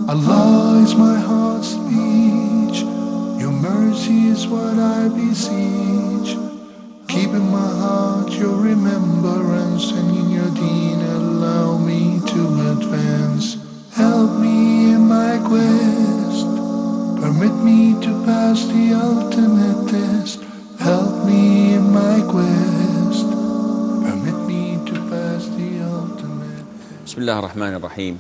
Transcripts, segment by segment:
Allah is my heart's speech, your mercy is what I beseech. Keep in my heart your remembrance, and in your deen allow me to advance. Help me in my quest, permit me to pass the ultimate test. Help me in my quest, permit me to pass the ultimate test. Bismillah ar-Rahman ar-Rahim.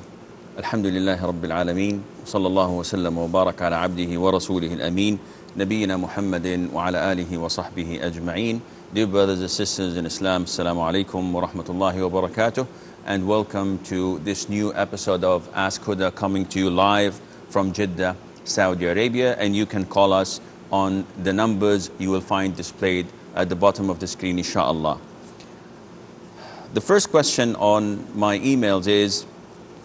Alhamdulillahi Rabbil Alameen. Sallallahu wa sallam wa barak ala abdihi wa rasulihi al-Ameen. Nabiyyina Muhammadin wa ala alihi wa sahbihi ajma'een. Dear brothers and sisters in Islam, Assalamu alaikum wa rahmatullahi wa barakatuh. And welcome to this new episode of Ask Huda, coming to you live from Jeddah, Saudi Arabia. And you can call us on the numbers you will find displayed at the bottom of the screen, inshallah. The first question on my emails is,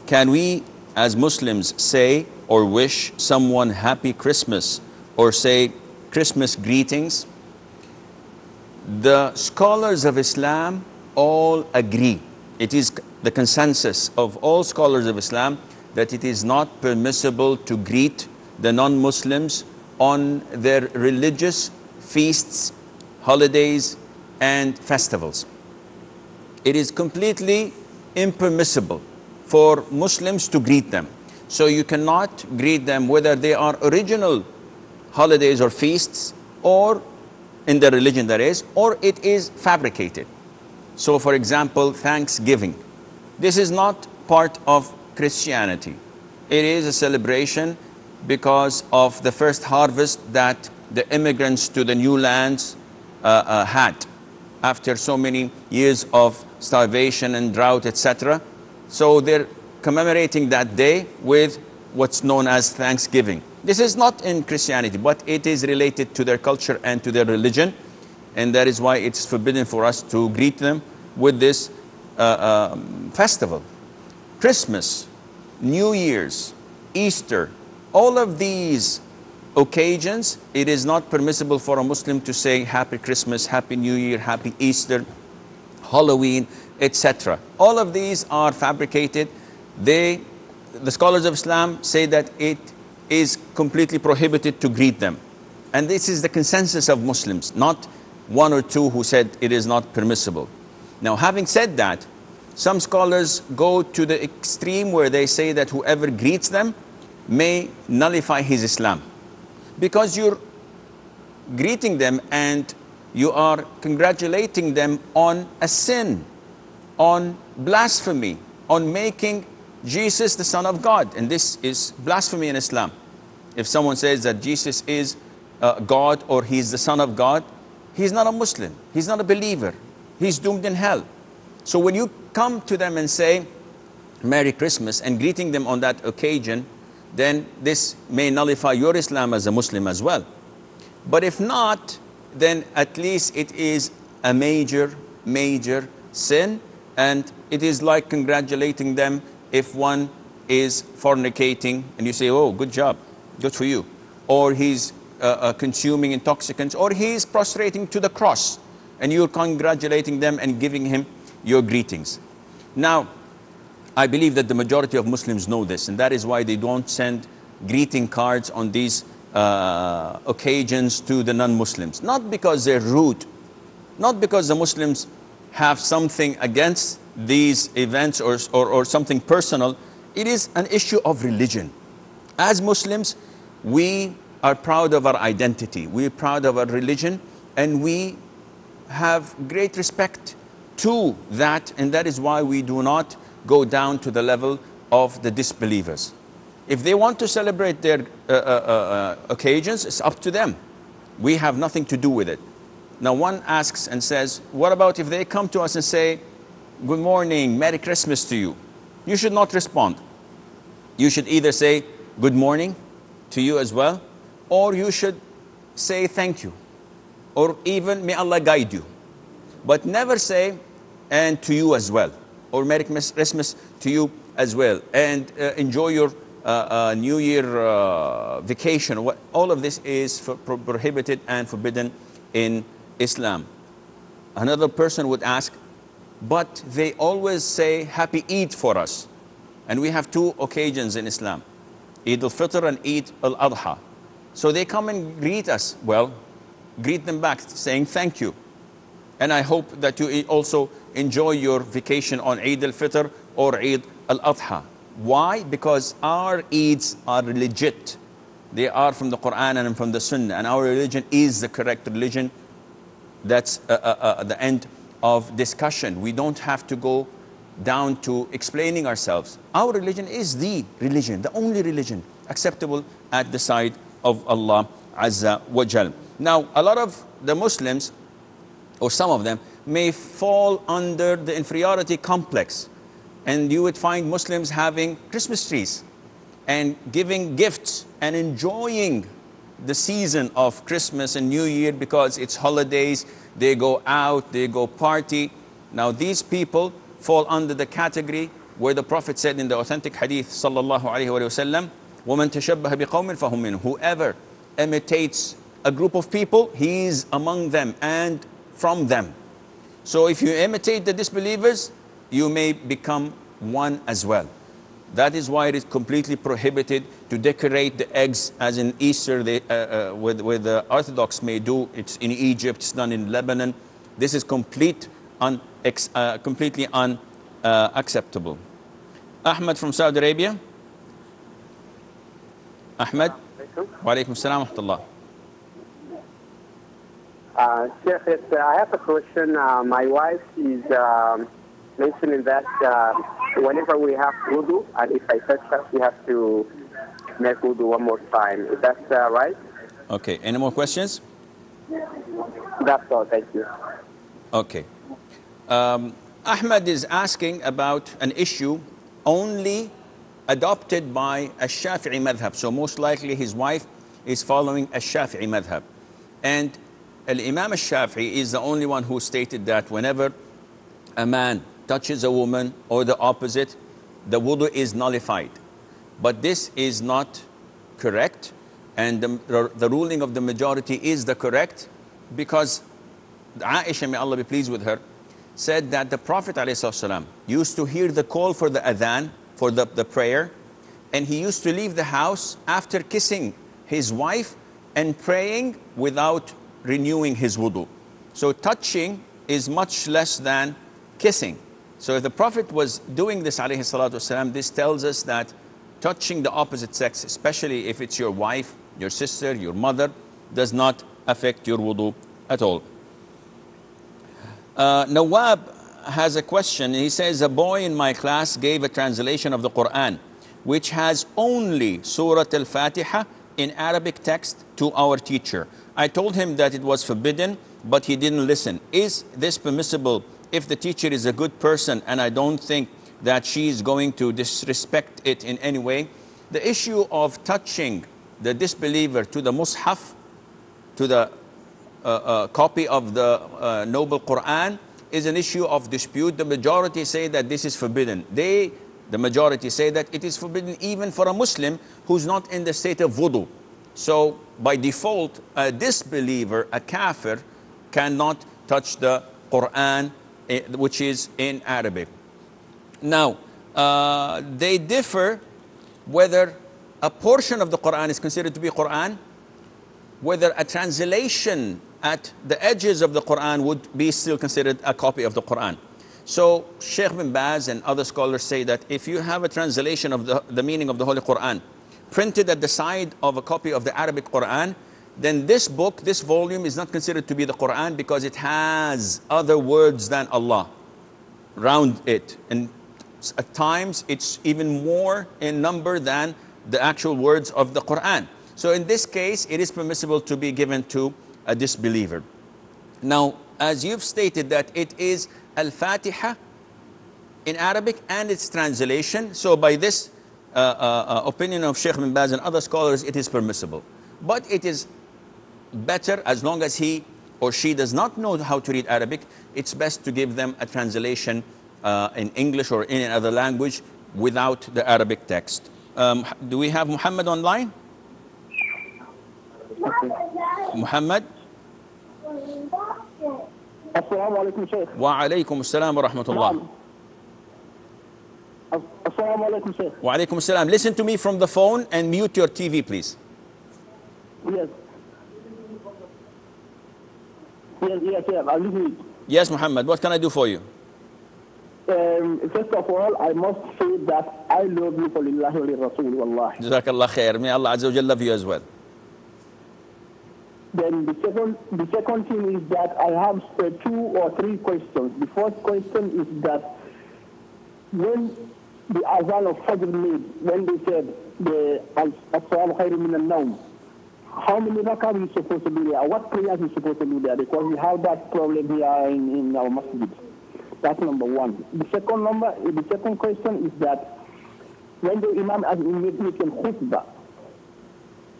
can we as Muslims say or wish someone happy Christmas or say Christmas greetings? The scholars of Islam all agree. It is the consensus of all scholars of Islam that it is not permissible to greet the non-Muslims on their religious feasts, holidays, and festivals. It is completely impermissible for Muslims to greet them. So you cannot greet them whether they are original holidays or feasts, or in their religion that is, or it is fabricated. So for example, Thanksgiving. This is not part of Christianity. It is a celebration because of the first harvest that the immigrants to the new lands had after so many years of starvation and drought, etc. So they're commemorating that day with what's known as Thanksgiving. This is not in Christianity, but it is related to their culture and to their religion. And that is why it's forbidden for us to greet them with this festival. Christmas, New Year's, Easter, all of these occasions, it is not permissible for a Muslim to say Happy Christmas, Happy New Year, Happy Easter, Halloween, etc. All of these are fabricated. The scholars of Islam say that it is completely prohibited to greet them. And this is the consensus of Muslims, not one or two who said it is not permissible. Now, having said that, some scholars go to the extreme where they say that whoever greets them may nullify his Islam. Because you're greeting them and you are congratulating them on a sin, on blasphemy, on making Jesus the Son of God. And this is blasphemy in Islam. If someone says that Jesus is God or he's the Son of God, he's not a Muslim. He's not a believer. He's doomed in hell. So when you come to them and say Merry Christmas and greeting them on that occasion, then this may nullify your Islam as a Muslim as well. But if not, then at least it is a major sin, and it is like congratulating them if one is fornicating and you say, oh, good job, good for you. Or he's consuming intoxicants, or he's prostrating to the cross, and you're congratulating them and giving him your greetings. Now, I believe that the majority of Muslims know this, and that is why they don't send greeting cards on these occasions to the non-Muslims. Not because they're rude, not because the Muslims have something against these events or something personal. It is an issue of religion. As Muslims, we are proud of our identity, we're proud of our religion, and we have great respect to that, and that is why we do not go down to the level of the disbelievers. If they want to celebrate their occasions, it's up to them. We have nothing to do with it. Now one asks and says, what about if they come to us and say, good morning, Merry Christmas to you? You should not respond. You should either say good morning to you as well, or you should say thank you, or even may Allah guide you. But never say and to you as well, or Merry Christmas to you as well, and enjoy your New Year vacation. All of this is prohibited and forbidden in Islam. Another person would ask, but they always say Happy Eid for us. And we have two occasions in Islam. Eid al-Fitr and Eid al-Adha. So they come and greet us. Well, greet them back saying thank you. And I hope that you also enjoy your vacation on Eid al-Fitr or Eid al-Adha. Why? Because our Eids are legit. They are from the Quran and from the Sunnah. And our religion is the correct religion. That's the end of discussion. We don't have to go down to explaining ourselves. Our religion is the religion, the only religion acceptable at the side of Allah Azza wa Jal. Now, a lot of the Muslims, or some of them, may fall under the inferiority complex. And you would find Muslims having Christmas trees and giving gifts and enjoying the season of Christmas and New Year because it's holidays, they go out, they go party. Now these people fall under the category where the Prophet said in the authentic hadith sallallahu alaihi wasallam, وَمَنْ تَشَبَّهَ بِقَوْمٍ فَهُمْ مِنْهُ. Whoever imitates a group of people, he is among them and from them. So if you imitate the disbelievers, you may become one as well. That is why it is completely prohibited to decorate the eggs, as in Easter, where the Orthodox may do. It's in Egypt, it's done in Lebanon. This is completely unacceptable. Ahmed from Saudi Arabia. Ahmed. Wa alaikum salam wa rahmatullah. Sheikh, I have a question. My wife is mentioning that whenever we have wudu, and if I touch her, we have to make wudu one more time. Is that right? Okay. Any more questions? That's all. Thank you. Okay. Ahmed is asking about an issue only adopted by a Shafi'i madhab. So most likely his wife is following a Shafi'i madhab. And Al-Imam al-Shafi'i is the only one who stated that whenever a man touches a woman or the opposite, the wudu is nullified. But this is not correct. And the ruling of the majority is the correct, because Aisha, may Allah be pleased with her, said that the Prophet ﷺ used to hear the call for the adhan, for the prayer, and he used to leave the house after kissing his wife and praying without renewing his wudu. So touching is much less than kissing. So if the Prophet was doing this alayhi salatu wasalam, this tells us that touching the opposite sex, especially if it's your wife, your sister, your mother, does not affect your wudu at all. Nawab has a question. He says, a boy in my class gave a translation of the Quran which has only Surah Al-Fatiha in Arabic text to our teacher. I told him that it was forbidden, but he didn't listen. Is this permissible if the teacher is a good person and I don't think that she is going to disrespect it in any way? The issue of touching the disbeliever to the Mus'haf, to the copy of the Noble Quran, is an issue of dispute. The majority say that this is forbidden. The majority say that it is forbidden even for a Muslim who's not in the state of wudu. So by default, a disbeliever, a kafir, cannot touch the Quran, which is in Arabic. Now, they differ whether a portion of the Quran is considered to be Quran, whether a translation at the edges of the Quran would be still considered a copy of the Quran. So Sheikh bin Baz and other scholars say that if you have a translation of the meaning of the Holy Quran printed at the side of a copy of the Arabic Quran, then this book, this volume is not considered to be the Quran because it has other words than Allah around it. And at times it's even more in number than the actual words of the Quran. So in this case, it is permissible to be given to a disbeliever. Now, as you've stated that it is Al-Fatiha in Arabic and its translation, so by this opinion of Sheikh bin Baz and other scholars, it is permissible. But it is better, as long as he or she does not know how to read Arabic, it's best to give them a translation in English or in another language without the Arabic text. Do we have Muhammad online? Muhammad? Assalamu alaikum, Shaykh. Wa alaikum assalam wa rahmatullah. Assalamu alaikum, sir. Wa alaikum assalam. Listen to me from the phone and mute your TV, please. Yes. Yes, I'll listen. Yes, Muhammad, what can I do for you? First of all, I must say that I love you for Lillahi wa Rasul, wallahi. Jazakallah khair. May Allah Azza wa Jalla love you as well. Then the second thing is that I have 2 or 3 questions. The first question is that when the azan of Fajr made, when they said the As-Salam Khairu Min Al-Nawm, how many rakah are we supposed to do there? What prayers are we supposed to do there? Because we have that problem here in our masjid. That's number one. The second question is that when the Imam is making khutbah,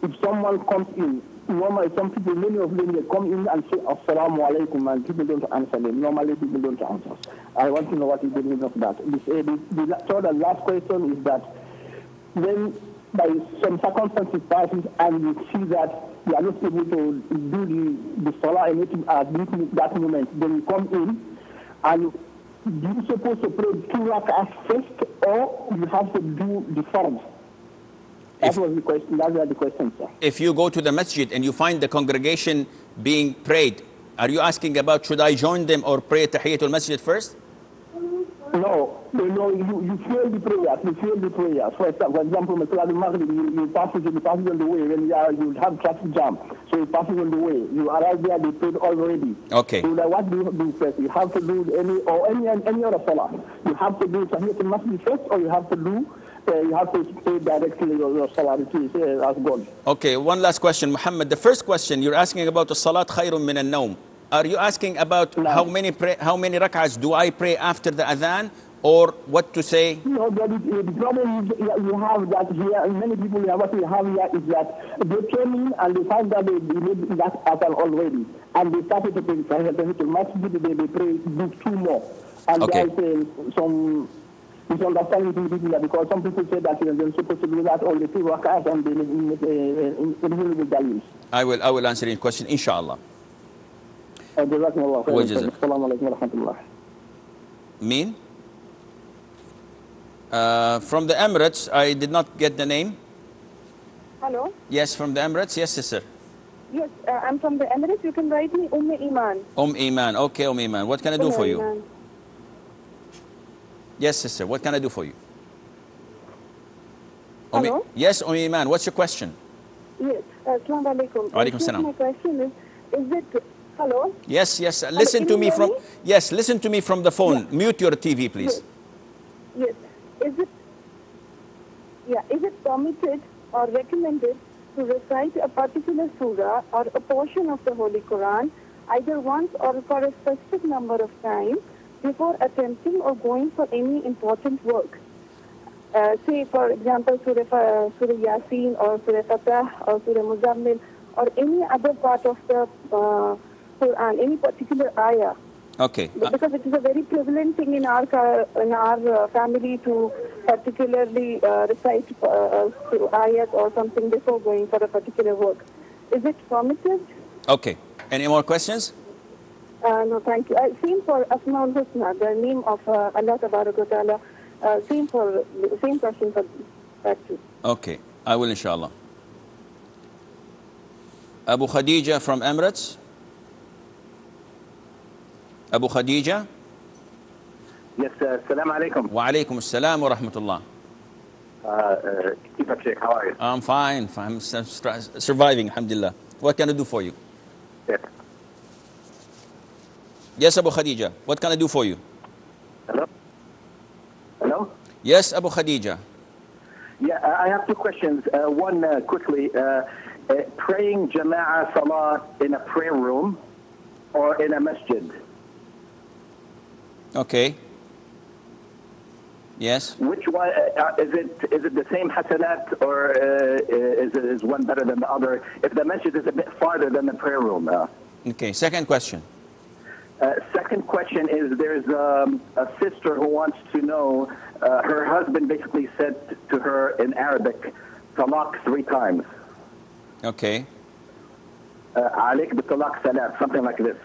if someone comes in, normally some people, many of them, they come in and say Assalamu alaikum, and people don't answer them. Normally people don't answer. I want to know what is the meaning of that. The third and last question is that when by some circumstances passes and you see that you are not able to do the salah at that moment, then you come in and you're supposed to pray 2 rak'ahs first, or you have to do the fard. That was the question. That was the question, sir. If you go to the masjid and you find the congregation being prayed, are you asking about should I join them or pray Tahiyatul Masjid first? No, you feel the prayers. You feel the prayers. For example, you pass on the way when you have traffic jam. So you pass on the way. You arrive there, they prayed already. Okay. So what do you do first? You have to do any other salah. You have to do Tahiyatul Masjid first, or you have to pray directly your salah as God. Okay, one last question, Muhammad. The first question, you're asking about the Salat Khairun Min Al-Nawm. Are you asking about how many rak'ahs do I pray after the adhan, or what to say? No, the problem is you have that here, many people what we have here is that they came in and they found that they made that adhan already. And they started to pray the masjid, they pray, do 2 more. And okay. There's some misunderstanding between people because some people say that they're supposed to do that only 2 rak'ahs and they live with values. I will answer your question, inshallah. Mean? From the Emirates, I did not get the name. Hello? Yes, from the Emirates. Yes, sister. Yes, I'm from the Emirates. You can write me Iman. Iman. Okay, Iman. What can I do for you? Iman. Yes, sister. What can I do for you? Hello? Yes, Iman. What's your question? Yes. Assalamu alaikum. Alaikum salam. My question is it... Hello? Yes. Listen to me from... Yes, listen to me from the phone. Yeah. Mute your TV, please. Yes. Is it permitted or recommended to recite a particular surah or a portion of the Holy Quran either once or for a specific number of times before attempting or going for any important work? Say, for example, Surah Yasin or Surah Fatah or Surah Muzammil or any other part of the Quran, any particular ayah. Okay. Because it is a very prevalent thing in our family to particularly recite ayat or something before going for a particular work. Is it permitted? Okay. Any more questions? No, thank you. Same for Asmaul Husna, the name of Allah Tabarak wa Ta'ala. Same question for that too. Okay. I will, inshallah. Abu Khadija from Emirates. Abu Khadija. Yes, Assalamu alaikum. Wa alaikum assalam wa rahmatullah. How are you? I'm fine. I'm surviving, alhamdulillah. What can I do for you? Yes. Yes, Abu Khadija. What can I do for you? Hello? Hello? Yes, Abu Khadija. Yeah, I have 2 questions. One, quickly, praying Jama'ah Salah in a prayer room or in a masjid? Okay. Yes. Which one, is it the same hasanat, or is one better than the other? If the masjid is a bit farther than the prayer room. Okay, second question. Second question is, there's a sister who wants to know, her husband basically said to her in Arabic, talaq 3 times. Okay. Alik bitalaq salat, something like this.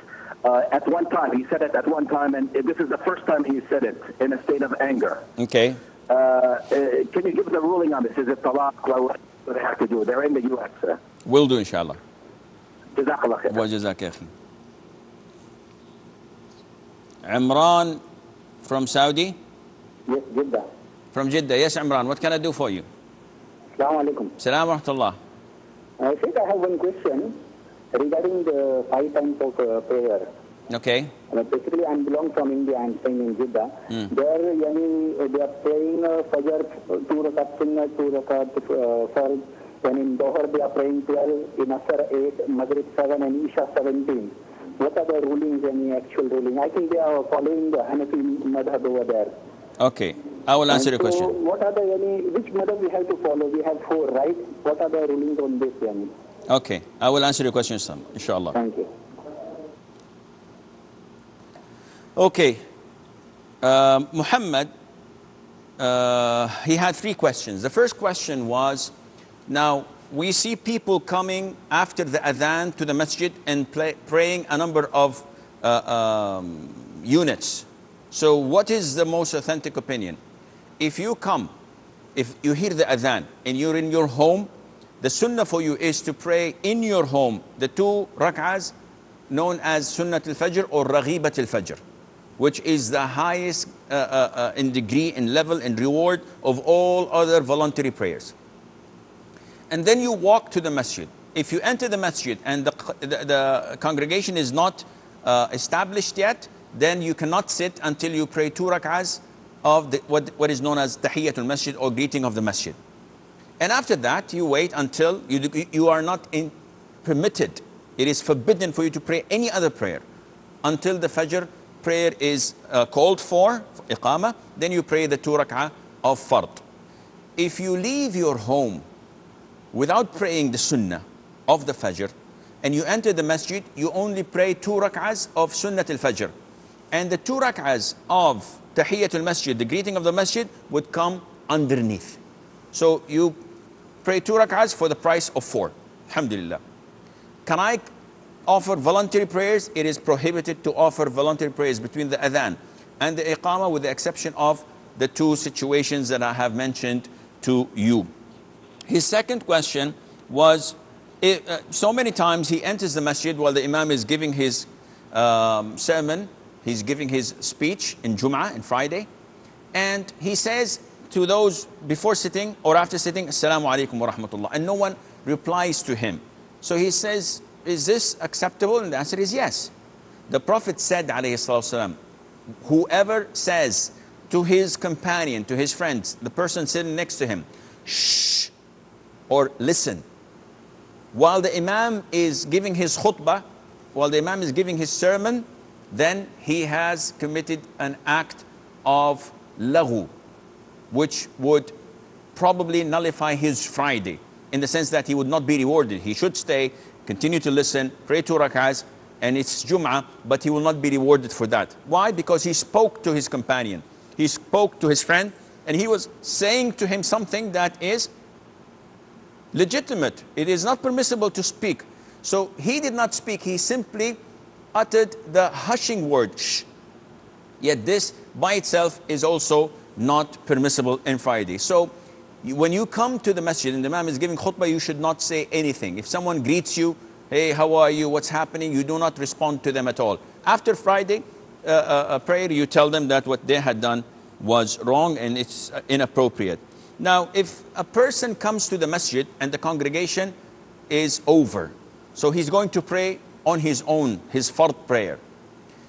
At one time, he said it at one time, and this is the first time he said it in a state of anger. Okay. Can you give us a ruling on this? Is it talaq? What do they have to do? They're in the U.S. Will do, inshallah. Jazakallah khair. Wa jazak akhi. Imran from Saudi? Yes, Jeddah. From Jeddah. Yes, Imran. What can I do for you? Assalamu alaikum. Salam wa rahmatullah. I think I have one question regarding the 5 times of prayer. Okay. Basically, I belong from India. I'm staying in Jeddah. There, they are praying Fajr 2 rakat Sunnah, 2 rakat Fard. Then in Dohar, they are praying 12. In Asr 8, Maghrib 7, and Isha 17. What are the rulings? Any actual ruling? I think they are following the Hanafi madhab over there. Okay. I will answer your question. What are which madhab we have to follow? We have 4, right? What are the rulings on this? Okay. I will answer your question, son, inshallah. Thank you. Okay. Muhammad, he had 3 questions. The first question was, now we see people coming after the adhan to the masjid and praying a number of units. So what is the most authentic opinion? If you hear the adhan and you're in your home, the sunnah for you is to pray in your home the 2 rak'ahs known as Sunnat al-Fajr or Raghibat al-Fajr, which is the highest in degree, in level, in reward of all other voluntary prayers. And then you walk to the masjid. If you enter the masjid and the congregation is not established yet, then you cannot sit until you pray 2 rak'ahs of what is known as Tahiyyatul Masjid or greeting of the masjid. And after that, you wait until you are not permitted. It is forbidden for you to pray any other prayer until the Fajr prayer is called for iqamah. Then you pray the 2 rak'ah of fard. If you leave your home without praying the sunnah of the Fajr and you enter the masjid, you only pray 2 rak'ahs of Sunnat al-Fajr. And the 2 rak'ahs of Tahiyyatul Masjid, the greeting of the masjid, would come underneath. So you pray 2 rak'ahs for the price of 4. Alhamdulillah. Can I offer voluntary prayers? It is prohibited to offer voluntary prayers between the adhan and the iqamah, with the exception of the 2 situations that I have mentioned to you. His second question was, so many times he enters the masjid while the imam is giving his sermon, he's giving his speech in Jum'ah, in Friday, and he says to those before sitting or after sitting, Assalamu alaikum wa rahmatullah, and no one replies to him. So he says, is this acceptable? And the answer is yes. The Prophet said, alayhi salatu wasalam, whoever says to his companion, to his friends, the person sitting next to him, shh, or listen, while the imam is giving his khutbah, while the imam is giving his sermon, then he has committed an act of laghu, which would probably nullify his Friday, in the sense that he would not be rewarded. He should stay, continue to listen, pray 2 rak'ahs, and it's Jum'ah, but he will not be rewarded for that. Why? Because he spoke to his companion, he spoke to his friend, and he was saying to him something that is legitimate. It is not permissible to speak. So he did not speak, he simply uttered the hushing word, shh. Yet this by itself is also not permissible in Friday. So when you come to the masjid and the imam is giving khutbah, you should not say anything. If someone greets you, hey, how are you, what's happening, you do not respond to them at all. After Friday prayer, you tell them that what they had done was wrong and it's inappropriate. Now, if a person comes to the masjid and the congregation is over, so he's going to pray on his own, his fard prayer,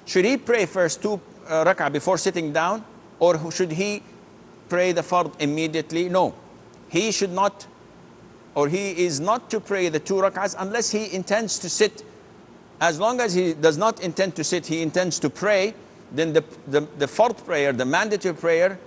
should he pray first 2 rak'ah before sitting down, or should he pray the fard immediately? No, he should not, or he is not to pray the 2 rak'ahs unless he intends to sit. As long as he does not intend to sit, he intends to pray, then the fard prayer, the mandatory prayer,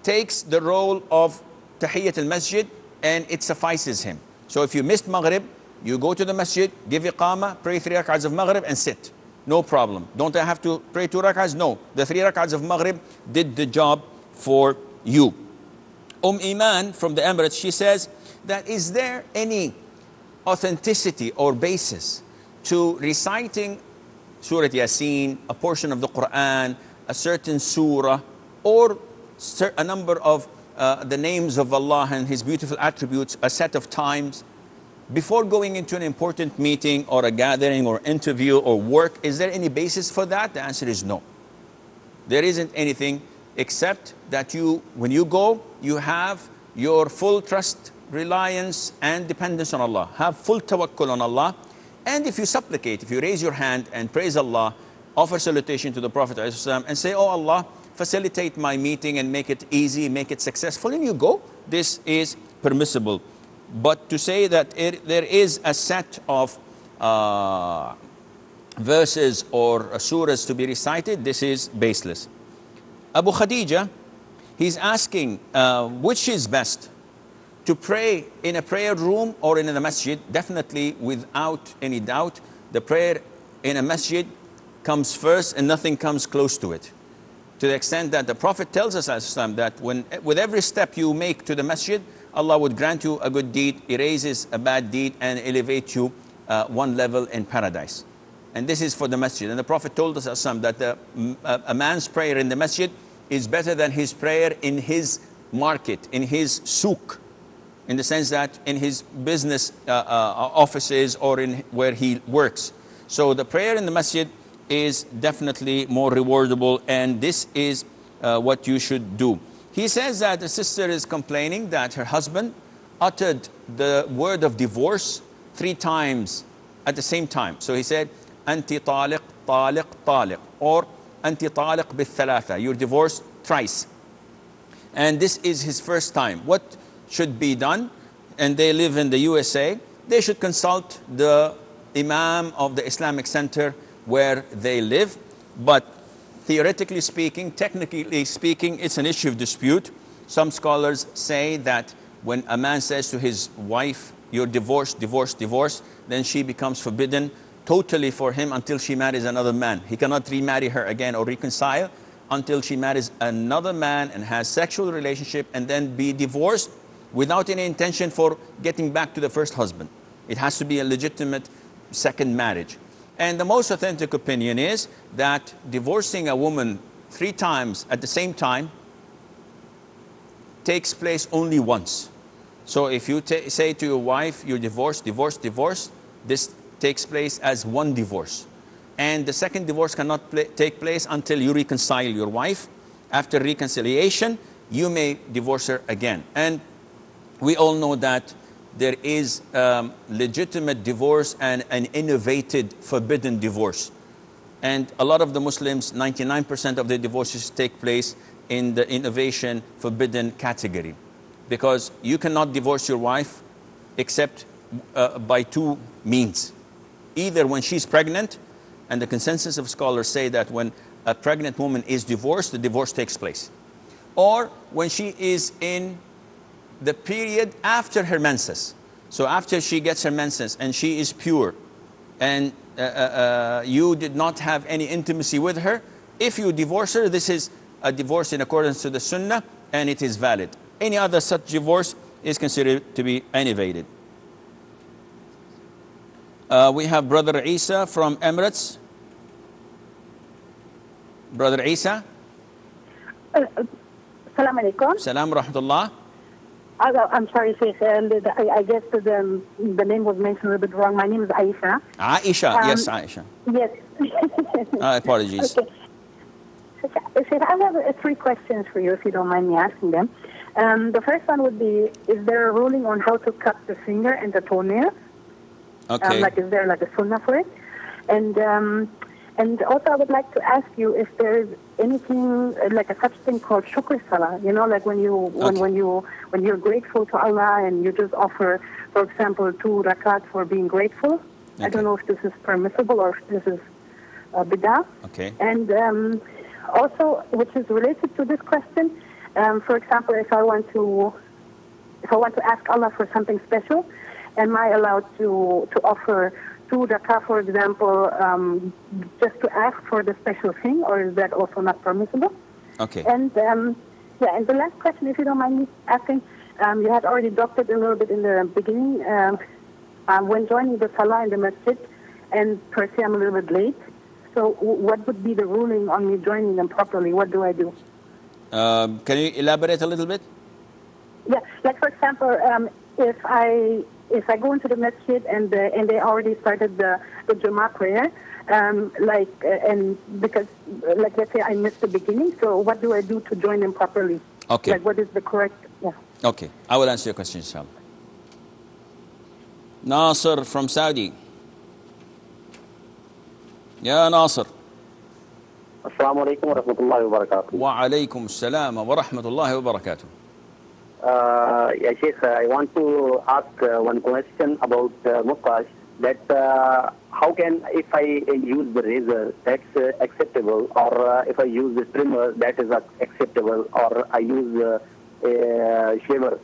takes the role of Tahiyyat al-Masjid, and it suffices him. So if you missed Maghrib, you go to the masjid, give iqamah, pray 3 rak'ahs of Maghrib and sit. No problem. Don't I have to pray 2 rak'ahs? No. The 3 rak'ahs of Maghrib did the job for you. Iman from the Emirates, she says that is there any authenticity or basis to reciting Surah Yasin, a portion of the Quran, a certain surah, or a number of the names of Allah and His beautiful attributes a set of times before going into an important meeting or a gathering or interview or work? Is there any basis for that? The answer is no. There isn't anything except that when you go, you have your full trust, reliance, and dependence on Allah. Have full tawakkul on Allah. And if you supplicate, if you raise your hand and praise Allah, offer salutation to the Prophet ﷺ and say, oh Allah, facilitate my meeting and make it easy, make it successful, and you go, this is permissible. But to say that there is a set of verses or surahs to be recited, this is baseless. Abu Khadija, he's asking which is best, to pray in a prayer room or in a masjid. Definitely, without any doubt, the prayer in a masjid comes first and nothing comes close to it. To the extent that the Prophet tells us that with every step you make to the masjid, Allah would grant you a good deed, erases a bad deed, and elevate you one level in paradise. And this is for the masjid. And the Prophet told us that a man's prayer in the masjid is better than his prayer in his market, in his souk, in the sense that in his business offices or in where he works. So the prayer in the masjid is definitely more rewardable, and this is what you should do. He says that the sister is complaining that her husband uttered the word of divorce 3 times at the same time. So he said, Anti taliq, taliq, taliq, or Anti taliq bil thalatha, you're divorced thrice. And this is his first time. What should be done? And they live in the USA. They should consult the Imam of the Islamic Center where they live. But theoretically speaking, technically speaking, it's an issue of dispute. Some scholars say that when a man says to his wife, you're divorced, divorced, divorced, then she becomes forbidden totally for him until she marries another man. He cannot remarry her again or reconcile until she marries another man and has sexual relationship and then be divorced without any intention for getting back to the first husband. It has to be a legitimate second marriage. And the most authentic opinion is that divorcing a woman 3 times at the same time takes place only once. So if you say to your wife, you're divorced, divorced, divorced, this takes place as one divorce. And the second divorce cannot take place until you reconcile your wife. After reconciliation, you may divorce her again. And we all know that there is legitimate divorce and an innovated forbidden divorce. And a lot of the Muslims, 99% of their divorces take place in the innovation forbidden category. Because you cannot divorce your wife except by 2 means. Either when she's pregnant, and the consensus of scholars say that when a pregnant woman is divorced, the divorce takes place. Or when she is in the period after her menses. So after she gets her menses and she is pure and you did not have any intimacy with her, if you divorce her, this is a divorce in accordance to the Sunnah and it is valid. Any other such divorce is considered to be innovated. We have Brother Isa from Emirates. Brother Isa. Assalamu alaikum. Salam rahmatullah. I'm sorry, Sheikh. I guess the name was mentioned a little bit wrong. My name is Aisha. Aisha, yes, Aisha. Yes. Apologies. Okay. Sheikh, I have 3 questions for you, if you don't mind me asking them. The first one would be, is there a ruling on how to cut the finger and the toenail? Okay. Is there like a sunnah for it? And also I would like to ask you if there is anything like a such thing called shukr salah. You know, like when you're grateful to Allah and you just offer, for example, 2 rakat for being grateful. Okay. I don't know if this is permissible or if this is bid'ah. Okay. And also, which is related to this question, for example, if I want to ask Allah for something special, am I allowed to offer 2 rakah, for example, just to ask for the special thing, or is that also not permissible? Okay. And and the last question, if you don't mind me asking, you had already dropped it a little bit in the beginning. When joining the salah in the masjid, and per se I'm a little bit late, so what would be the ruling on me joining them properly? What do I do? Can you elaborate a little bit? Yeah, like for example, if I go into the masjid and they already started the Jummah prayer, and because like let's say I missed the beginning, so what do I do to join them properly? Okay. Like what is the correct? Yeah. Okay, I will answer your question, inshallah. Nasser from Saudi. Ya Nasser. Assalamu alaikum wa rahmatullahi wa barakatuh. Wa alaykum assalam wa rahmatullahi wa barakatuh. Yeah, Sheikh, I want to ask one question about mustache. That how can, if I use the razor, that's acceptable, or if I use the trimmer, that is acceptable, or I use a shaver.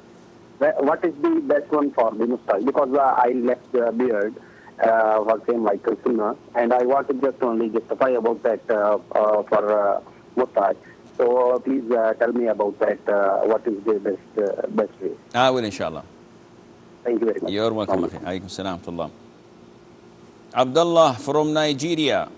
What is the best one for the mustache? Because I left the beard for same like sunnah, and I want to just only justify about that for mustache. So please tell me about that. What is the best way? I will, inshallah. Thank you very much. You're welcome. Alaykum salam wa rahmatullah. Abdullah from Nigeria.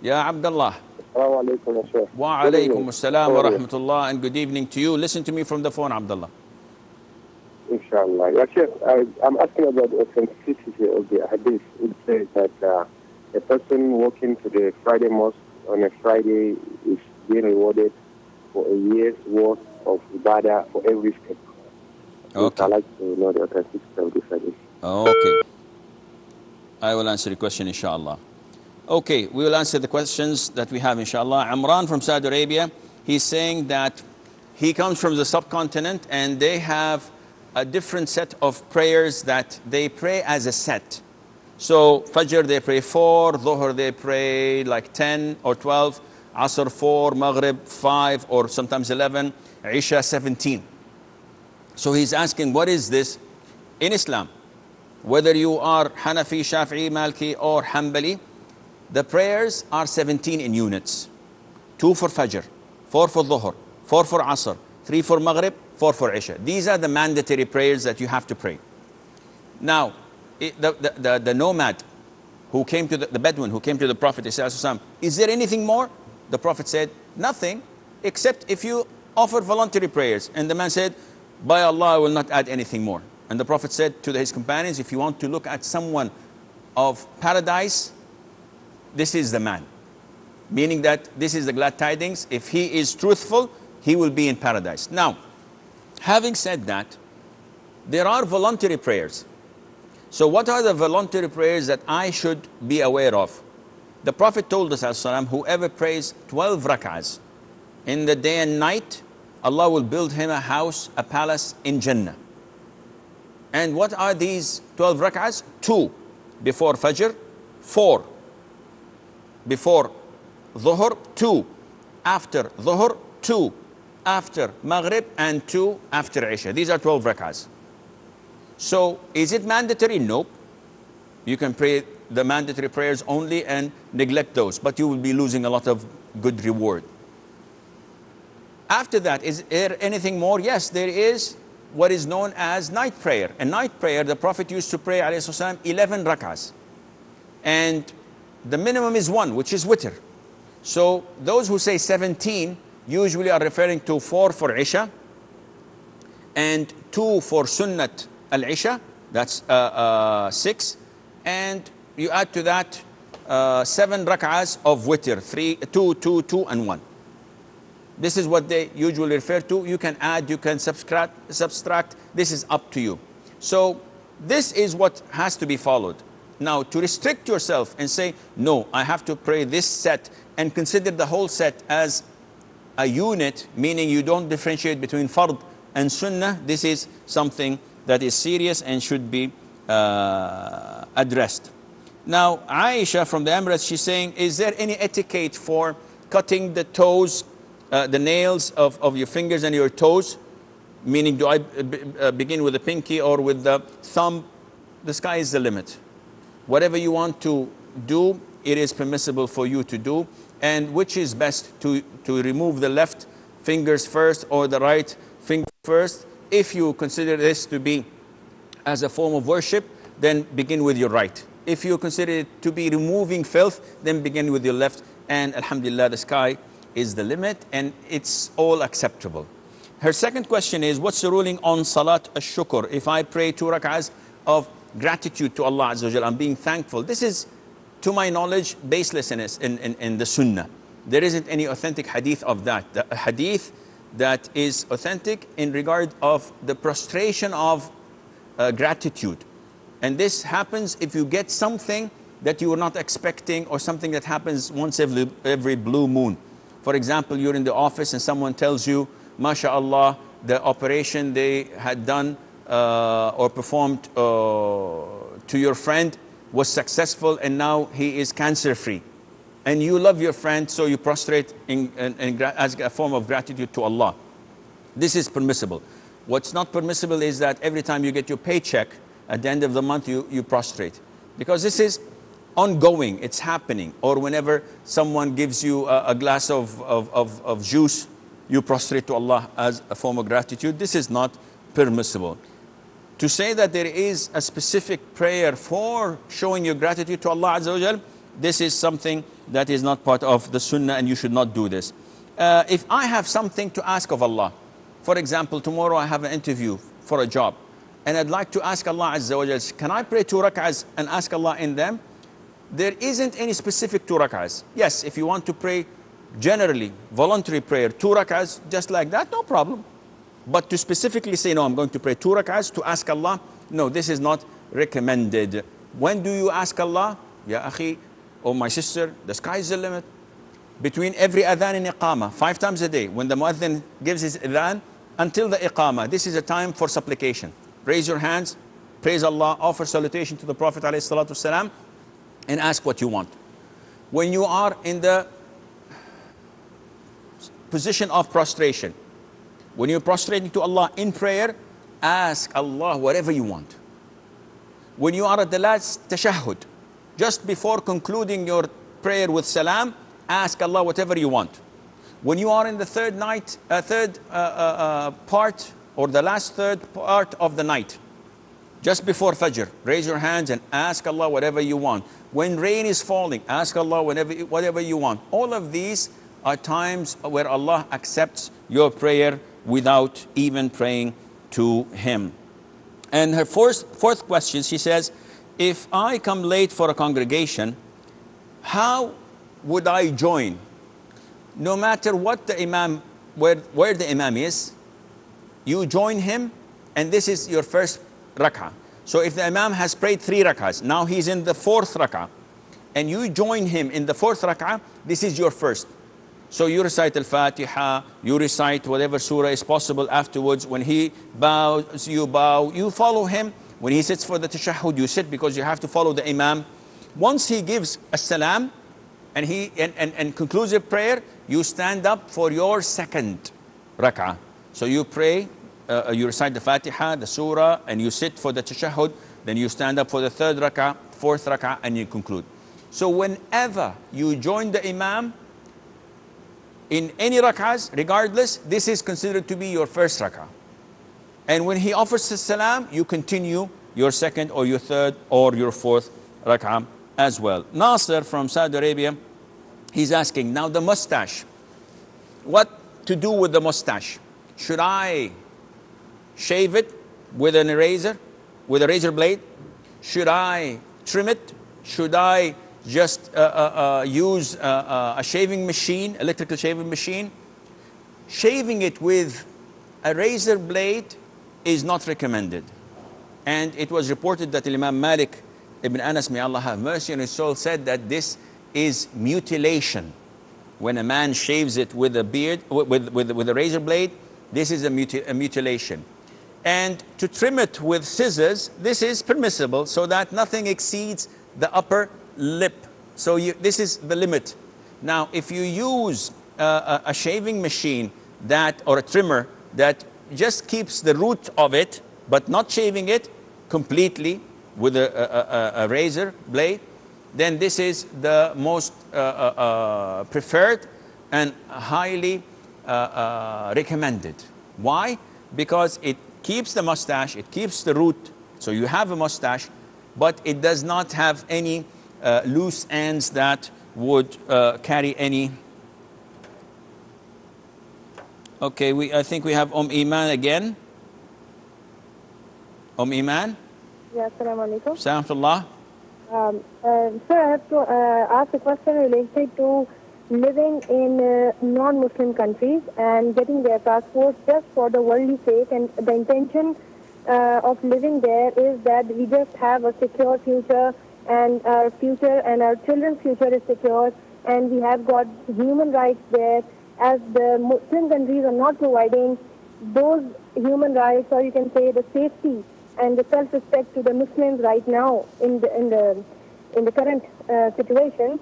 Ya Abdullah. Assalamu alaikum, Sheikh. Wa alaykum assalam wa rahmatullah, and good evening to you. Listen to me from the phone, Abdullah. Inshallah. Yeah, Sheikh, I'm asking about the authenticity of the hadith. It says that a person walking to the Friday mosque on a Friday is being rewarded for a year's worth of ibadah for every step. Okay. I'd like to know the authenticity of this hadith. Okay. I will answer the question, inshallah. Okay, we will answer the questions that we have, inshallah. Imran from Saudi Arabia, he's saying that he comes from the subcontinent and they have a different set of prayers that they pray as a set. So Fajr they pray 4, Dhuhr they pray like 10 or 12, Asr 4, Maghrib 5 or sometimes 11, Isha 17. So he's asking, what is this in Islam? Whether you are Hanafi, Shafi'i, Malki or Hanbali, the prayers are 17 in units. 2 for Fajr, 4 for Dhuhr, 4 for Asr, 3 for Maghrib, 4 for Isha. These are the mandatory prayers that you have to pray. Now, the nomad who came to the Bedouin who came to the Prophet, is there anything more? The Prophet said, nothing except if you offer voluntary prayers. And the man said, by Allah, I will not add anything more. And the Prophet said to his companions, if you want to look at someone of paradise, this is the man. Meaning that this is the glad tidings. If he is truthful, he will be in paradise. Now, having said that, there are voluntary prayers. So what are the voluntary prayers that I should be aware of? The Prophet told us, whoever prays 12 rak'ahs in the day and night, Allah will build him a house, a palace in Jannah. And what are these 12 rak'ahs? 2 before Fajr, 4 before Dhuhr, 2 after Dhuhr, 2 after Maghrib, and 2 after Isha. These are 12 rak'ahs. So is it mandatory? Nope. You can pray the mandatory prayers only and neglect those, but you will be losing a lot of good reward. After that, is there anything more? Yes, there is what is known as night prayer. And night prayer, the Prophet used to pray 11 rak'ahs. And the minimum is 1, which is witr. So those who say 17 usually are referring to 4 for Isha and 2 for Sunnat al-Isha, that's 6. And you add to that 7 rak'ahs of witr, 3, 2, 2, 2, and 1. This is what they usually refer to. You can add, you can subtract. This is up to you. So this is what has to be followed. Now, to restrict yourself and say, no, I have to pray this set and consider the whole set as a unit, meaning you don't differentiate between fard and sunnah, this is something that is serious and should be addressed. Now, Aisha from the Emirates, she's saying, is there any etiquette for cutting the toes, the nails of your fingers and your toes? Meaning, do I begin with the pinky or with the thumb? The sky is the limit. Whatever you want to do, it is permissible for you to do. And which is best, to remove the left fingers first or the right finger first? If you consider this to be as a form of worship, then begin with your right. If you consider it to be removing filth, then begin with your left. And alhamdulillah, the sky is the limit, and it's all acceptable. Her second question is, what's the ruling on Salat al-Shukr? If I pray 2 rak'ahs of gratitude to Allah Azza wa Jal, I'm being thankful. This is, to my knowledge, baselessness in the Sunnah. There isn't any authentic hadith of that. The hadith that is authentic in regard of the prostration of gratitude. And this happens if you get something that you were not expecting, or something that happens once every blue moon. For example, you're in the office and someone tells you, MashaAllah, the operation they had done or performed to your friend was successful, and now he is cancer-free. And you love your friend, so you prostrate as a form of gratitude to Allah. This is permissible. What's not permissible is that every time you get your paycheck, at the end of the month, you prostrate. Because this is ongoing, it's happening. Or whenever someone gives you a glass of juice, you prostrate to Allah as a form of gratitude. This is not permissible. To say that there is a specific prayer for showing your gratitude to Allah Azza wa Jal, this is something that is not part of the Sunnah, and you should not do this. If I have something to ask of Allah, for example, tomorrow I have an interview for a job, and I'd like to ask Allah Azza wa Jal, can I pray 2 rak'ahs and ask Allah in them? There isn't any specific 2 rak'ahs. Yes, if you want to pray generally, voluntary prayer, 2 rak'ahs, just like that, no problem. But to specifically say, no, I'm going to pray 2 rak'ahs to ask Allah, no, this is not recommended. When do you ask Allah? Ya akhi, oh my sister, the sky is the limit. Between every adhan and iqamah, 5 times a day, when the muadhin gives his adhan until the iqamah, this is a time for supplication. Raise your hands, praise Allah, offer salutation to the Prophet ﷺ, and ask what you want. When you are in the position of prostration, when you're prostrating to Allah in prayer, ask Allah whatever you want. When you are at the last tashahhud, just before concluding your prayer with salam, ask Allah whatever you want. When you are in the third part, or the last third part of the night, just before Fajr, raise your hands and ask Allah whatever you want. When rain is falling, ask Allah whatever you want. All of these are times where Allah accepts your prayer without even praying to Him. And her fourth question, she says, if I come late for a congregation, how would I join? No matter what the imam, where the imam is, you join him, and this is your first rak'ah. So if the imam has prayed 3 rak'ahs, now he's in the 4th rak'ah, and you join him in the 4th rak'ah, this is your first. So you recite al-Fatiha, you recite whatever surah is possible afterwards. When he bows, you bow, you follow him. When he sits for the tashahhud, you sit, because you have to follow the imam. Once he gives as-salam and concludes your prayer, you stand up for your 2nd rak'ah. So you pray, you recite the Fatiha, the surah, and you sit for the tashahhud. Then you stand up for the 3rd rak'ah, 4th rak'ah, and you conclude. So whenever you join the imam in any rak'ahs, regardless, this is considered to be your first rak'ah. And when he offers the salam, you continue your 2nd or your 3rd or your 4th rak'ah as well. Nasser from Saudi Arabia, he's asking, now the mustache, what to do with the mustache? Should I shave it with an eraser, with a razor blade? Should I trim it? Should I just use a shaving machine, electrical shaving machine? Shaving it with a razor blade is not recommended. And it was reported that Imam Malik ibn Anas, may Allah have mercy on his soul, said that this is mutilation. When a man shaves it with a beard, with a razor blade, this is a mutilation. And to trim it with scissors, this is permissible, so that nothing exceeds the upper lip. So this is the limit. Now, if you use a shaving machine or a trimmer that just keeps the root of it, but not shaving it completely with a razor blade, then this is the most preferred and highly recommended. Why? Because it keeps the mustache, it keeps the root, so you have a mustache, but it does not have any loose ends that would carry any. Okay, I think we have Iman again. Iman? Yeah, assalamu alaikum. Salamullah. Sir, I have to ask a question related to living in non-Muslim countries and getting their passports just for the worldly sake, and the intention of living there is that we just have a secure future, and our future and our children's future is secure, and we have got human rights there, as the Muslim countries are not providing those human rights, or you can say the safety and the self-respect to the Muslims right now in the current situation.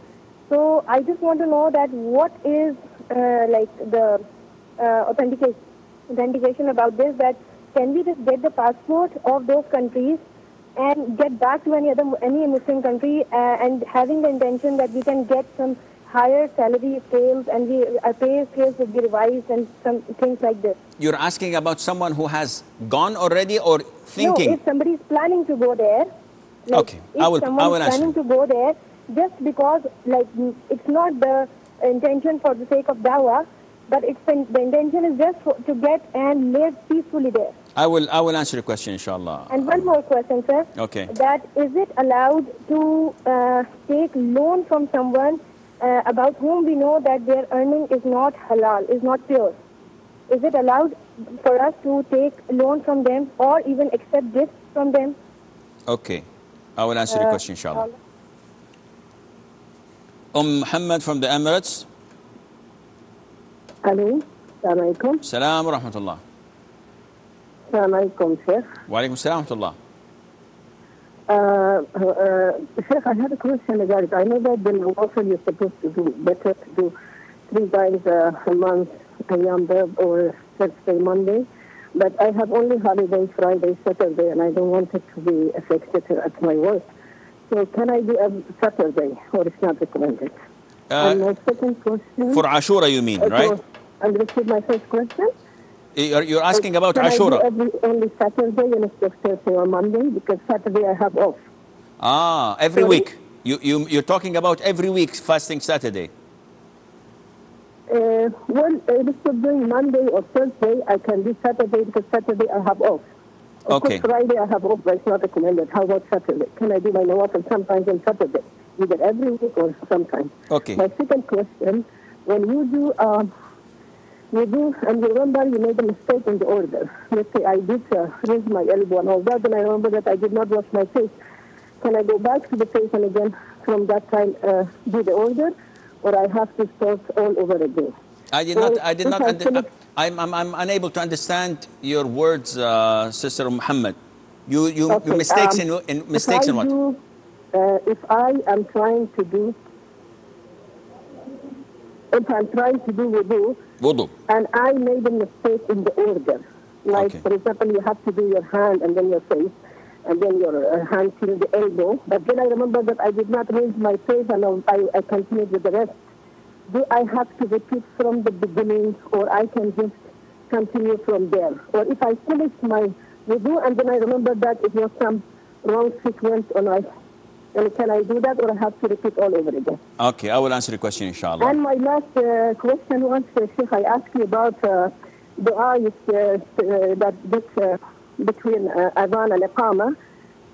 So I just want to know that what is like the authentication about this, that can we just get the passport of those countries and get back to any Muslim country and having the intention that we can get some higher salary scales and our pay scales would be revised and some things like this. You're asking about someone who has gone already or thinking? No, if somebody is planning to go there. Like, okay, I will answer. Planning to go there, just because like it's not the intention for the sake of dawah, but the intention is just to get and live peacefully there. I will answer your question, inshallah. And one more question, sir. Okay. That is it allowed to take loan from someone about whom we know that their earning is not halal, is not pure? Is it allowed for us to take loan from them or even accept gifts from them? Okay. I will answer the question, inshallah. Muhammad from the Emirates. Hello. Assalamu alaikum. Salam wa rahmatullah. Assalamu alaikum, Sheikh. Wa alaikum salam wa rahmatullah. Sheikh, I had a question about it. I know that the Nawafil you're supposed to do better to do 3 times a month, Yom Tov or Thursday, Monday. But I have only holiday Friday, Saturday, and I don't want it to be affected at my work. So can I do a Saturday, or it's not recommended? And my second question... For Ashura, you mean, right? Understood my first question? You're asking about can Ashura. I do only Saturday instead of Thursday or Monday? Because Saturday I have off. Every week. You're talking about every week fasting Saturday. Well, instead of doing Monday or Thursday, I can do Saturday because Saturday I have off. Of course, Friday I have off, but it's not recommended. How about Saturday? Can I do my Nawafil sometimes on Saturday? Either every week or sometimes. Okay. My second question, when you do, and you remember you made a mistake in the order. Let's say I did raise my elbow and all that, and I remember that I did not wash my face. Can I go back to the face and again from that time do the order? Or I have to start all over again? I'm unable to understand your words, Sister Muhammad. Okay. Mistakes in mistakes in what? If I'm trying to do wudu, and I made a mistake in the order, like for example, you have to do your hand and then your face, and then your hand till the elbow. But then I remember that I did not raise my face, and I continued with the rest. Do I have to repeat from the beginning, or I can just continue from there? Or if I finish my wudu and then I remember that it was some wrong sequence, and can I do that, or I have to repeat all over again? Okay, I will answer the question, inshallah. And my last question was, Sheikh, I asked you about dua between adhan and iqama.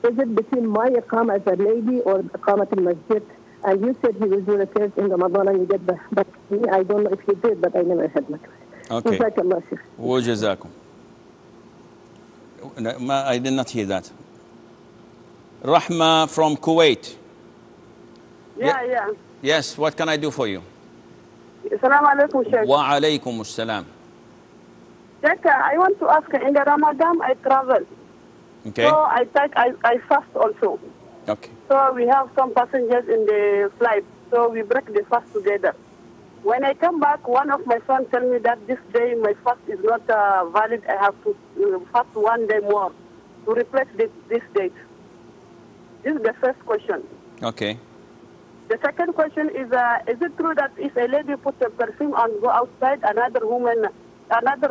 Is it between my iqama as a lady or iqamat al-masjid? And you said you will do the first in Ramadan and you did that. But I don't know if you did, but I never had my question. Okay. Wajazakum. I did not hear that. Rahma from Kuwait. Yeah. Yes, what can I do for you? Assalamu alaikum, Sheikh. Wa alaikum assalam. Sheikh, I want to ask, in the Ramadan I travel. Okay. So I fast also. Okay. So we have some passengers in the flight, so we break the fast together. When I come back, one of my sons tell me that this day my fast is not valid. I have to fast 1 day more to replace this date. This is the first question. Okay. The second question is it true that if a lady puts a perfume and go outside, another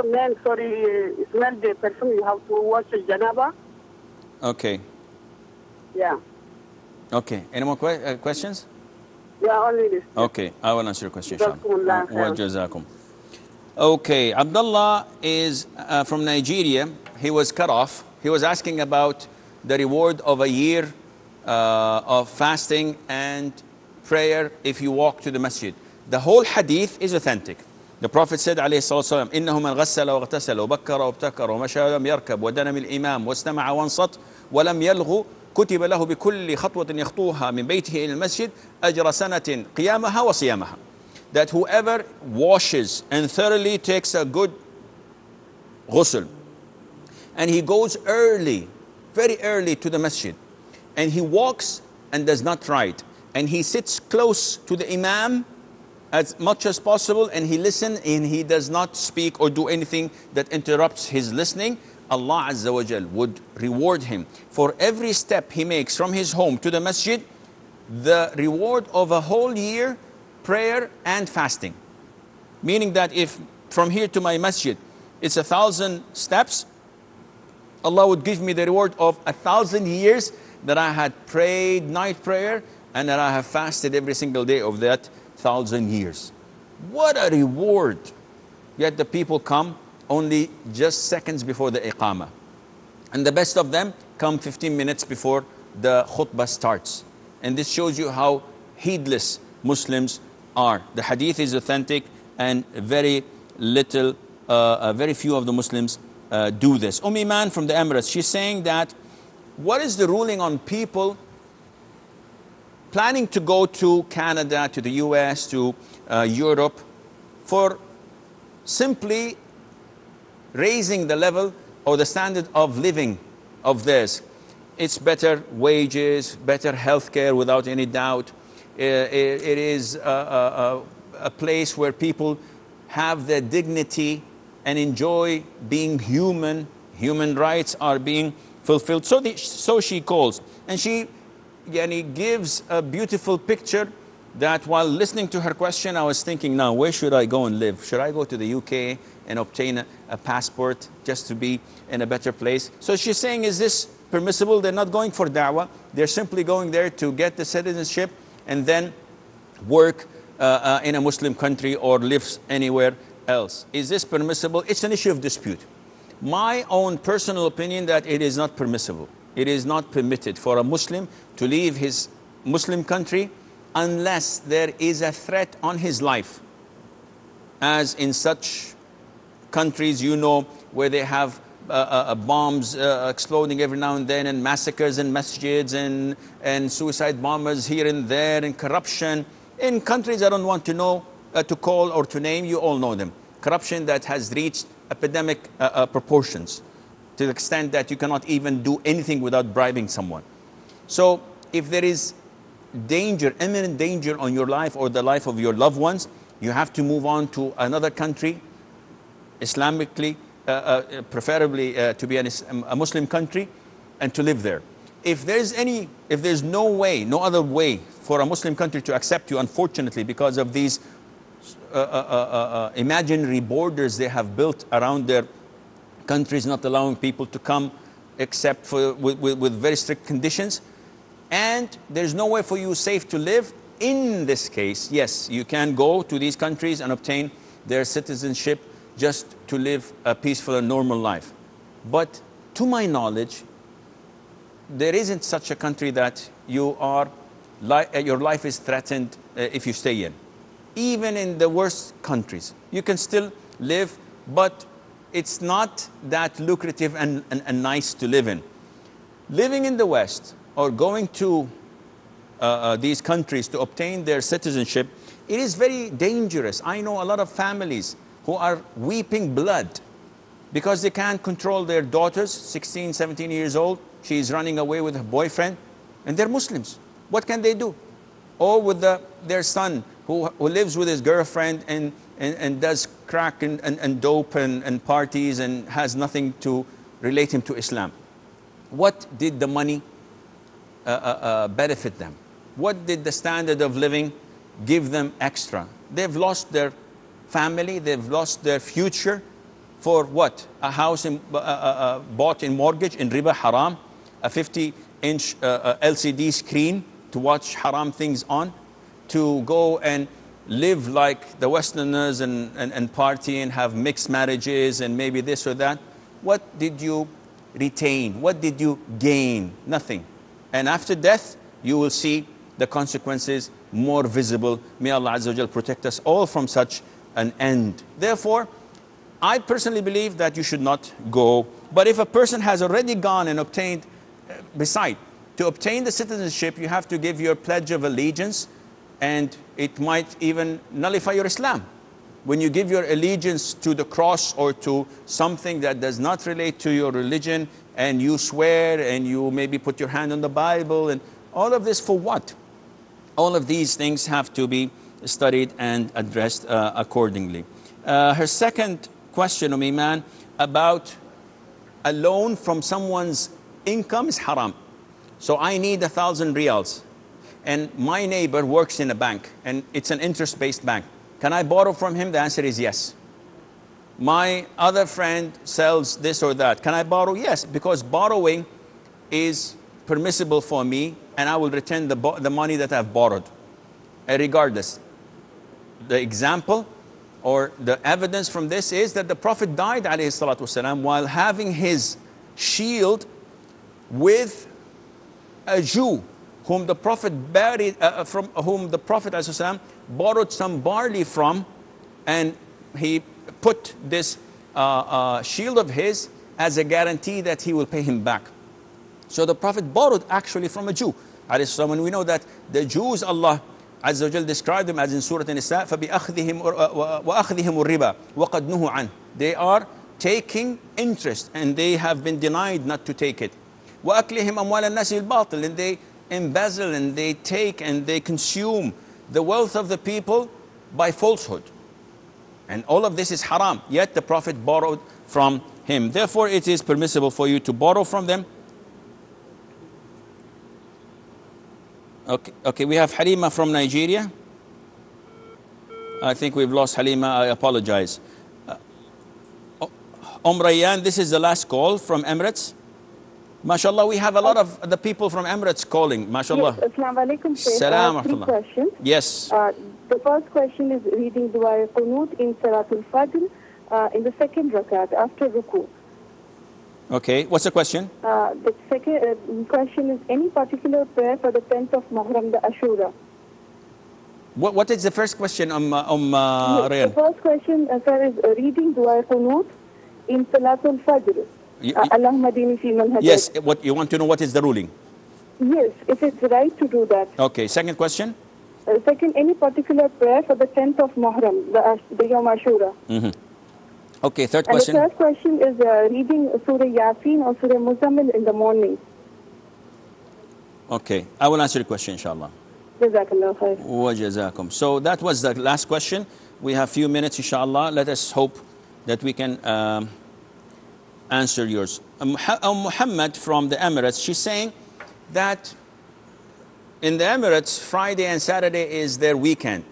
man, smell the perfume, you have to wash the janaba? Okay. Yeah. Okay. Any more questions? Yeah, only listening. Okay, I will answer your question, inshallah. Jazakumullah Wa khair. jazakum. Okay, Abdullah is from Nigeria. He was cut off. He was asking about the reward of a year of fasting and prayer if you walk to the masjid. The whole hadith is authentic. The Prophet said, عليه الصلاة والسلام, إنه من غسل واغتسل وبكر وابتكر ومشى ولم يركب ودنا الإمام واستمع وانصت ولم يلغو كتب له بكل خطوة يخطوها من بيته إلى المسجد أجر سنة قيامها وصيامها. That whoever washes and thoroughly takes a good ghusl, and he goes early, very early to the masjid, and he walks and does not write, and he sits close to the imam as much as possible, and he listens and he does not speak or do anything that interrupts his listening, Allah Azza wa Jal would reward him for every step he makes from his home to the masjid, the reward of a whole year prayer and fasting. Meaning that if from here to my masjid it's 1,000 steps, Allah would give me the reward of 1,000 years that I had prayed night prayer and that I have fasted every single day of that 1,000 years. What a reward! Yet the people come only just seconds before the iqamah. And the best of them come 15 minutes before the khutbah starts. And this shows you how heedless Muslims are. The hadith is authentic, and very few of the Muslims do this. Iman from the Emirates, she's saying that what is the ruling on people planning to go to Canada, to the US, to Europe, for simply raising the level or the standard of living of theirs. It's better wages, better healthcare without any doubt. It is a place where people have their dignity and enjoy being human. Human rights are being fulfilled. So she calls, and she gives a beautiful picture that while listening to her question, I was thinking, now where should I go and live? Should I go to the UK and obtain a passport just to be in a better place? So she's saying, is this permissible? They're not going for da'wah. They're simply going there to get the citizenship and then work in a Muslim country or live anywhere else. Is this permissible? It's an issue of dispute. My own personal opinion that it is not permissible. It is not permitted for a Muslim to leave his Muslim country unless there is a threat on his life. As in such countries, you know, where they have bombs exploding every now and then, and massacres in masjids, and suicide bombers here and there, and corruption. In countries I don't want to know, to call or to name, you all know them. Corruption that has reached epidemic proportions, to the extent that you cannot even do anything without bribing someone. So if there is danger, imminent danger on your life or the life of your loved ones, you have to move on to another country, Islamically, preferably to be a Muslim country, and to live there. If there's no way, no other way for a Muslim country to accept you, unfortunately, because of these imaginary borders they have built around their countries, not allowing people to come except with very strict conditions, and there's no way for you safe to live, in this case, yes, you can go to these countries and obtain their citizenship just to live a peaceful and normal life. But to my knowledge, there isn't such a country that your life is threatened if you stay in. Even in the worst countries, you can still live, but it's not that lucrative and nice to live in. Living in the West or going to these countries to obtain their citizenship, it is very dangerous. I know a lot of families who are weeping blood because they can't control their daughters, 16, 17 years old. She's running away with her boyfriend, and they're Muslims. What can they do? Or with their son who lives with his girlfriend and does crack and dope and parties and has nothing to relate him to Islam. What did the money benefit them? What did the standard of living give them extra? They've lost their family, they've lost their future for what? A house bought in mortgage in riba haram, a 50-inch LCD screen to watch haram things on. to go and live like the Westerners and party and have mixed marriages and maybe this or that. What did you retain? What did you gain? Nothing. And after death, you will see the consequences more visible. May Allah Azza wa Jal protect us all from such an end. Therefore, I personally believe that you should not go. But if a person has already gone and obtained, to obtain the citizenship, you have to give your pledge of allegiance, and it might even nullify your Islam. When you give your allegiance to the cross or to something that does not relate to your religion, and you swear and you maybe put your hand on the Bible, and all of this for what? All of these things have to be studied and addressed accordingly. Her second question, Iman, about a loan from someone's income is haram. So I need 1,000 riyals, and my neighbor works in a bank, and it's an interest-based bank. Can I borrow from him? The answer is yes. My other friend sells this or that. Can I borrow? Yes, because borrowing is permissible for me, and I will return the money that I've borrowed. Regardless, the example or the evidence from this is that the Prophet died, alayhi salatu wasalam, while having his shield with a Jew whom the Prophet whom the Prophet ﷺ borrowed some barley from, and he put this shield of his as a guarantee that he will pay him back. So the Prophet borrowed actually from a Jew, ﷺ, and we know that the Jews, Allah Azza wa Jal described them as in Surah An-Nisa, فَبِأَخْذِهِمُ الرِّبَى وَقَدْ نُهُوا عَنْهُ. They are taking interest, and they have been denied not to take it. وَأَكْلِهِمْ أَمْوَالَ النَّاسِ الْبَاطِلِ. And they embezzle and they take and they consume the wealth of the people by falsehood. And all of this is haram, yet the Prophet borrowed from him. Therefore, it is permissible for you to borrow from them. Okay, we have Halima from Nigeria. I think we've lost Halima, I apologize. Rayyan, this is the last call from Emirates. MashaAllah, we have a lot of the people from Emirates calling. MashaAllah. Yes, Assalamu alaikum, Shaykh. Salam Three questions. Yes. The first question is reading Dua Qunut in Salatul Fajr in the second rakat after ruku. Okay, what's the question? The second question is any particular prayer for the 10th of Muharram, the Ashura. What is the first question, Yes, Rayyan? the first question, sir, is reading Dua Qunut in Salatul Fajr. Allahumma dini fi man hadayt. Yes, what you want to know, what is the ruling? Yes, if it's right to do that. Okay, second question? Second, any particular prayer for the 10th of Muharram, the Yom Ashura. Okay, third question? And the third question is reading Surah Yasin or Surah Muzammil in the morning. Okay, I will answer your question, inshallah. Jazakallah khair. Wa jazakum. So that was the last question. We have a few minutes, inshallah. Let us hope that we can answer yours. Muhammad from the Emirates, she's saying that in the Emirates, Friday and Saturday is their weekend.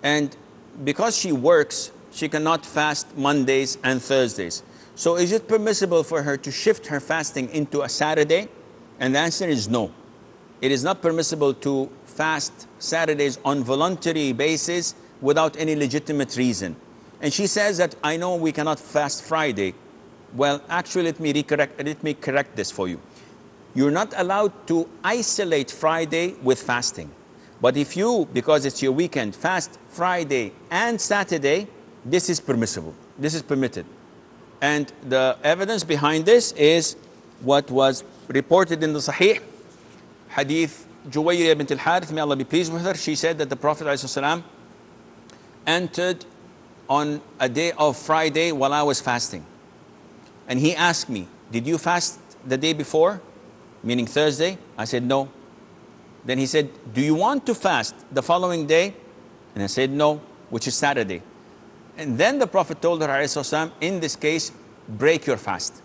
And because she works, she cannot fast Mondays and Thursdays. So is it permissible for her to shift her fasting into a Saturday? And the answer is no. It is not permissible to fast Saturdays on voluntary basis without any legitimate reason. And she says that I know we cannot fast Friday. Well, actually, let me correct this for you. You're not allowed to isolate Friday with fasting. But if you, because it's your weekend, fast Friday and Saturday, this is permissible. This is permitted. And the evidence behind this is what was reported in the Sahih Hadith Juwayriya bint al-Harith, may Allah be pleased with her. She said that the Prophet ﷺ entered on a day of Friday while I was fasting. And he asked me, did you fast the day before? Meaning Thursday? I said, no. Then he said, do you want to fast the following day? And I said, no, which is Saturday. And then the Prophet told her, ﷺ, in this case, break your fast.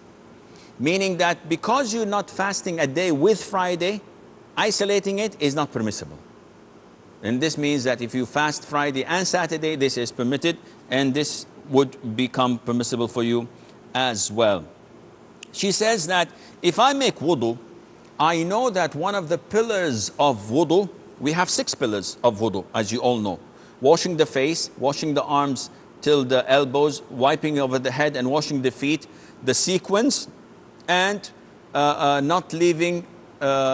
Meaning that because you're not fasting a day with Friday, isolating it is not permissible. And this means that if you fast Friday and Saturday, this is permitted, and this would become permissible for you as well. She says that if I make wudu, I know that one of the pillars of wudu, we have 6 pillars of wudu, as you all know. Washing the face, washing the arms till the elbows, wiping over the head and washing the feet, the sequence, and not leaving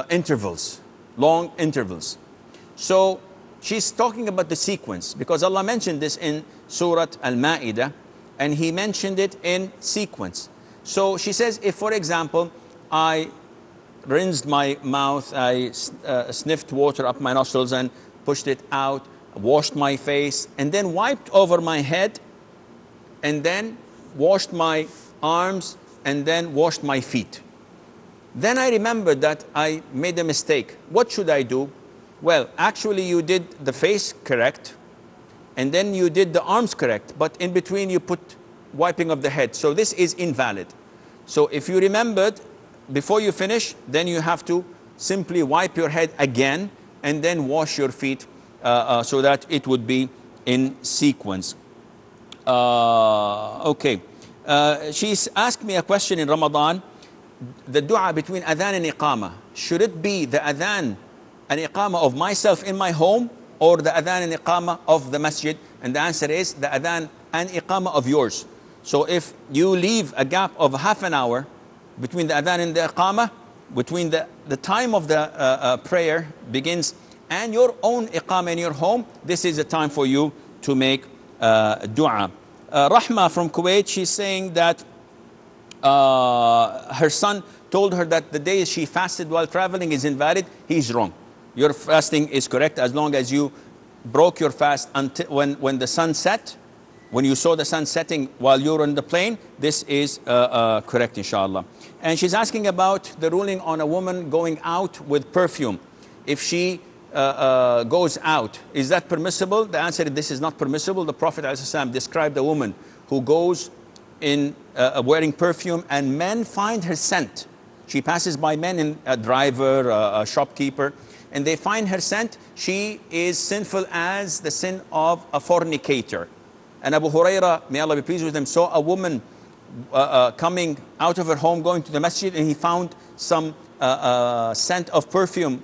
intervals, long intervals. So she's talking about the sequence because Allah mentioned this in Surah Al-Ma'idah, and He mentioned it in sequence. So she says, if for example, I rinsed my mouth, I sniffed water up my nostrils and pushed it out, washed my face, and then wiped over my head, and then washed my arms, and then washed my feet. Then I remembered that I made a mistake. What should I do? Well, actually you did the face correct, and then you did the arms correct, but in between you put wiping of the head. So this is invalid. So if you remembered before you finish, then you have to simply wipe your head again and then wash your feet so that it would be in sequence. Okay. She's asked me a question in Ramadan. The dua between adhan and iqamah, should it be the adhan and iqamah of myself in my home or the adhan and iqamah of the masjid? And the answer is the adhan and iqamah of yours. So if you leave a gap of half an hour between the adhan and the iqamah, between the time of the prayer begins and your own iqamah in your home, this is a time for you to make dua. Rahma from Kuwait, she's saying that her son told her that the days she fasted while traveling is invalid. He's wrong. Your fasting is correct as long as you broke your fast until when the sun set. When you saw the sun setting while you were on the plane, this is correct, inshallah. And she's asking about the ruling on a woman going out with perfume. If she goes out, is that permissible? The answer is this is not permissible. The Prophet ﷺ described a woman who goes in wearing perfume and men find her scent. She passes by men, in a driver, a shopkeeper, and they find her scent. She is sinful as the sin of a fornicator. And Abu Huraira, may Allah be pleased with him, saw a woman coming out of her home going to the masjid, and he found some scent of perfume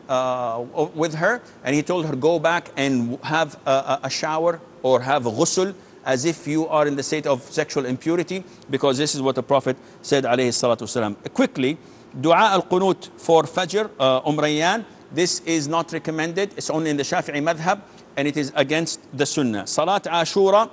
with her, and he told her, go back and have a shower or have a ghusl as if you are in the state of sexual impurity, because this is what the Prophet said, alayhi salatu wasalam. Quickly, dua al-qunut for Fajr, Rayyan, this is not recommended. It's only in the Shafi'i madhab, and it is against the Sunnah. Salat Ashura,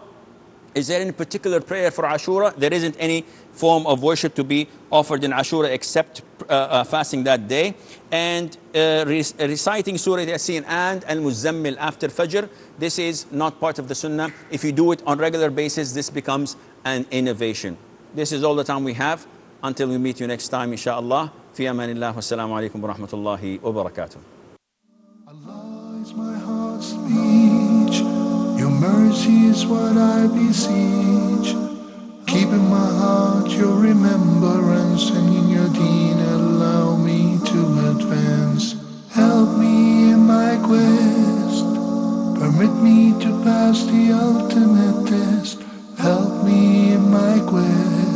is there any particular prayer for Ashura? There isn't any form of worship to be offered in Ashura except fasting that day. And reciting Surah Yasin and Al-Muzammil after Fajr, this is not part of the Sunnah. If you do it on regular basis, this becomes an innovation. This is all the time we have. Until we meet you next time, inshallah. Fi amanillah, wassalamu alaikum wa rahmatullahi wa barakatuh. Allah is my heart's speech. Your mercy is what I beseech. Keep in my heart your remembrance, and in your deen allow me to advance. Help me in my quest. Permit me to pass the ultimate test. Help me in my quest.